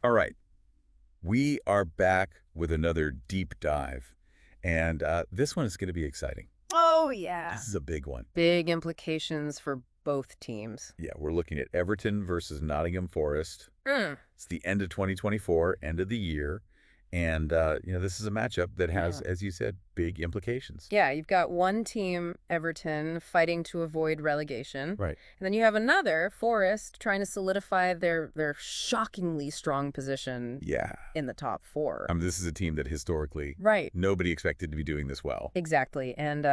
All right, we are back with another deep dive, and this one is going to be exciting. Oh, yeah. This is a big one. Big implications for both teams. Yeah, we're looking at Everton versus Nottingham Forest. Mm. It's the end of 2024, end of the year, and this is a matchup that has, Yeah. as you said, big implications. Yeah, you've got one team, Everton, fighting to avoid relegation. Right. And then you have another, Forest, trying to solidify their shockingly strong position Yeah. in the top four. This is a team that historically Right. nobody expected to be doing this well. Exactly. And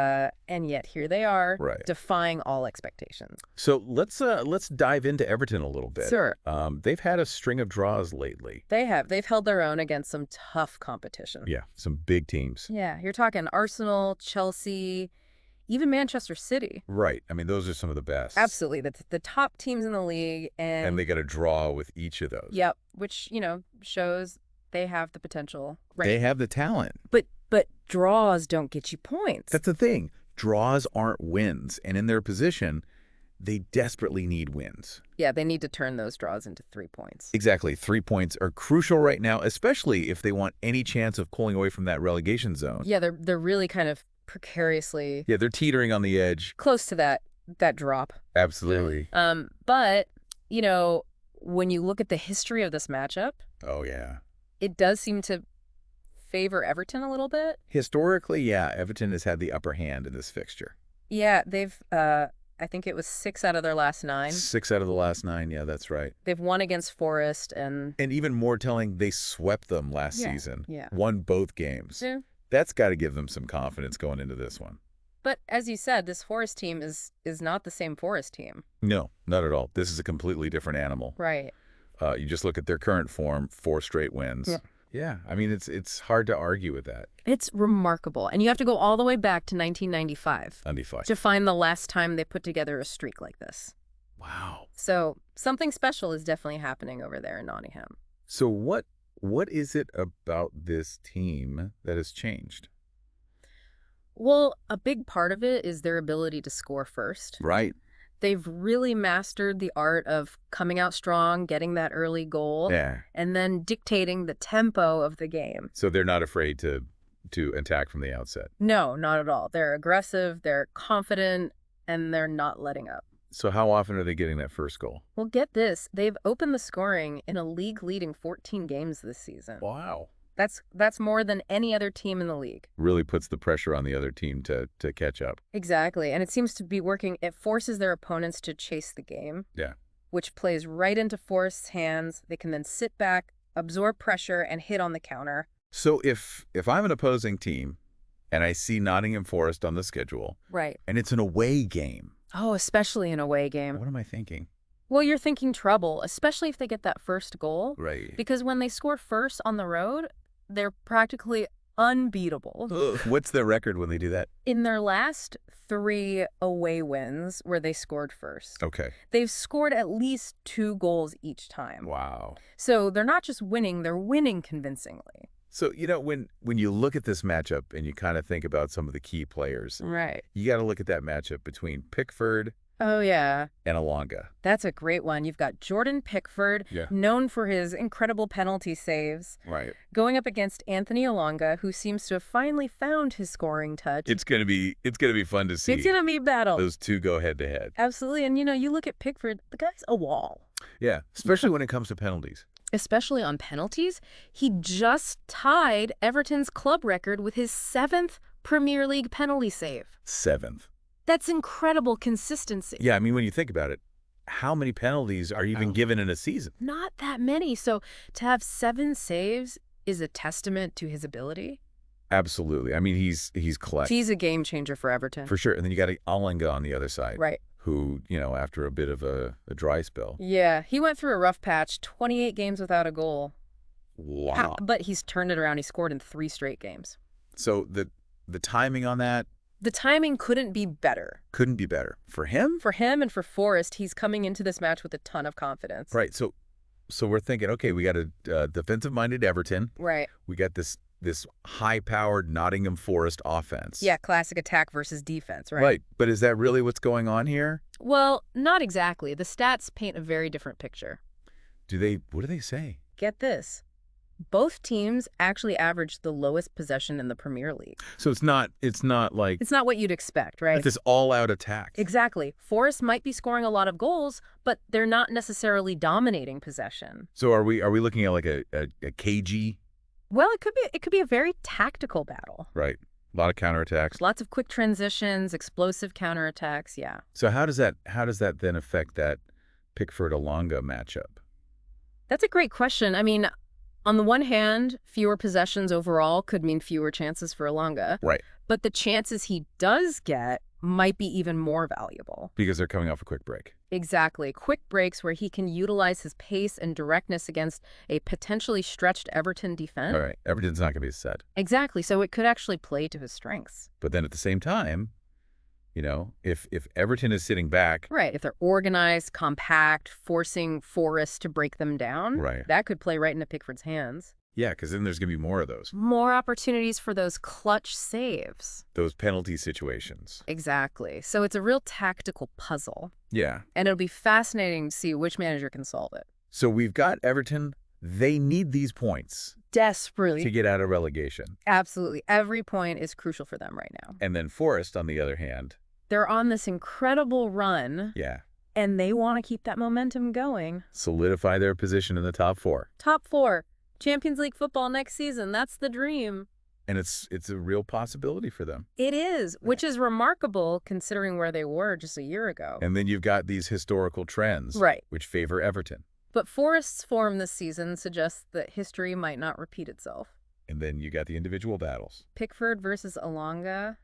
yet here they are, Right. defying all expectations. So let's dive into Everton a little bit. Sure. They've had a string of draws lately. They have. They've held their own against some tough competition. Yeah, some big teams. Yeah, you're talking Arsenal, Chelsea, even Manchester City. Right. Those are some of the best. Absolutely. The top teams in the league. And they got a draw with each of those. Yep, which, shows they have the potential. Right. They have the talent. But draws don't get you points. That's the thing. Draws aren't wins. And in their position, they desperately need wins. Yeah, they need to turn those draws into 3 points. Exactly. 3 points are crucial right now, especially if they want any chance of pulling away from that relegation zone. Yeah, they're really kind of precariously Yeah, they're teetering on the edge. close to that drop. Absolutely. But, when you look at the history of this matchup, Oh, yeah. it does seem to favor Everton a little bit. Historically, yeah, Everton has had the upper hand in this fixture. Yeah, they've I think it was 6 out of their last 9. 6 out of the last 9, yeah, that's right. They've won against Forest and even more telling, they swept them last season. Yeah. Won both games. Yeah. That's got to give them some confidence going into this one. But as you said, this Forest team is not the same Forest team. No, not at all. This is a completely different animal. Right. You just look at their current form, 4 straight wins. Yeah, it's hard to argue with that. It's remarkable. And you have to go all the way back to 1995 to find the last time they put together a streak like this. Wow. So something special is definitely happening over there in Nottingham. So what is it about this team that has changed? Well, a big part of it is their ability to score first. Right. They've really mastered the art of coming out strong, getting that early goal, Yeah. and then dictating the tempo of the game. So they're not afraid to attack from the outset. No, not at all. They're aggressive, they're confident, and they're not letting up. So how often are they getting that first goal? Well, get this. They've opened the scoring in a league-leading 14 games this season. Wow. That's more than any other team in the league. Really puts the pressure on the other team to catch up. Exactly. And it seems to be working. It forces their opponents to chase the game. Yeah. Which plays right into Forest's hands. They can then sit back, absorb pressure, and hit on the counter. So if I'm an opposing team and I see Nottingham Forest on the schedule, Right. and it's an away game, Oh, especially an away game. what am I thinking? Well, you're thinking trouble, especially if they get that first goal. Right. Because when they score first on the road, they're practically unbeatable. What's their record when they do that? In their last 3 away wins where they scored first, Okay. they've scored at least 2 goals each time. Wow. So they're not just winning, they're winning convincingly. So, when you look at this matchup and you kind of think about some of the key players, Right. you got to look at that matchup between Pickford Oh, yeah. and Elanga. That's a great one. You've got Jordan Pickford, Yeah. known for his incredible penalty saves, Right. going up against Anthony Elanga, who seems to have finally found his scoring touch. It's gonna be fun to see. It's going to be battle. Those two go head to head. Absolutely. And, you look at Pickford, the guy's a wall. Yeah, especially when it comes to penalties. Especially on penalties. He just tied Everton's club record with his 7th Premier League penalty save. 7th. That's incredible consistency. Yeah, when you think about it, how many penalties are even given in a season? Not that many. So to have 7 saves is a testament to his ability. Absolutely. He's clutch. He's a game changer for Everton. For sure. And then you got Elanga on the other side. Right. Who, after a bit of a dry spell. Yeah, he went through a rough patch, 28 games without a goal. Wow. But he's turned it around. He scored in 3 straight games. So the timing on that The timing couldn't be better. couldn't be better. For him? For him and for Forest, he's coming into this match with a ton of confidence. Right. So we're thinking, okay, we got a defensive-minded Everton. Right. We got this high-powered Nottingham Forest offense. Yeah, classic attack versus defense, right? Right. But is that really what's going on here? Well, not exactly. The stats paint a very different picture. What do they say? Get this. Both teams actually averaged the lowest possession in the Premier League. So it's not like It's not what you'd expect, right? this all-out attack. Exactly. Forest might be scoring a lot of goals, but they're not necessarily dominating possession. So are we looking at like a cagey? Well, it could be a very tactical battle. Right. A lot of counterattacks. Lots of quick transitions, explosive counterattacks, yeah. So how does that then affect that Pickford-Elanga matchup? That's a great question. I mean, on the one hand, fewer possessions overall could mean fewer chances for Elanga. Right. But the chances he does get might be even more valuable. Because they're coming off a quick break. Exactly. Quick breaks where he can utilize his pace and directness against a potentially stretched Everton defense. All right. Everton's not going to be set. Exactly. So it could actually play to his strengths. But then at the same time, if Everton is sitting back. Right. If they're organized, compact, forcing Forest to break them down, Right. that could play right into Pickford's hands. Yeah, because then there's going to be more of those. More opportunities for those clutch saves. Those penalty situations. Exactly. So it's a real tactical puzzle. Yeah. And it'll be fascinating to see which manager can solve it. So we've got Everton. They need these points Desperately. to get out of relegation. Absolutely. Every point is crucial for them right now. And then Forest, on the other hand. They're on this incredible run. Yeah. And they want to keep that momentum going. Solidify their position in the top four. Top four. Champions League football next season. That's the dream. And it's a real possibility for them. It is, which is remarkable considering where they were just a year ago. And then you've got these historical trends. Right. Which favor Everton. But Forest's form this season suggests that history might not repeat itself. And then you got the individual battles. Pickford versus Elanga.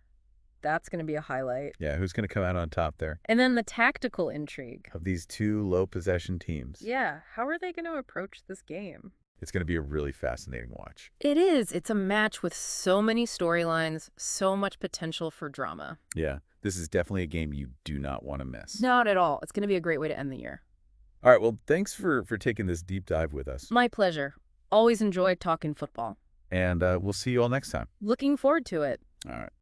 That's going to be a highlight. Yeah, who's going to come out on top there? And then the tactical intrigue. Of these two low-possession teams. Yeah, how are they going to approach this game? It's going to be a really fascinating watch. It is. It's a match with so many storylines, so much potential for drama. Yeah, this is definitely a game you do not want to miss. Not at all. It's going to be a great way to end the year. All right, well, thanks for taking this deep dive with us. My pleasure. Always enjoyed talking football. And we'll see you all next time. Looking forward to it. All right.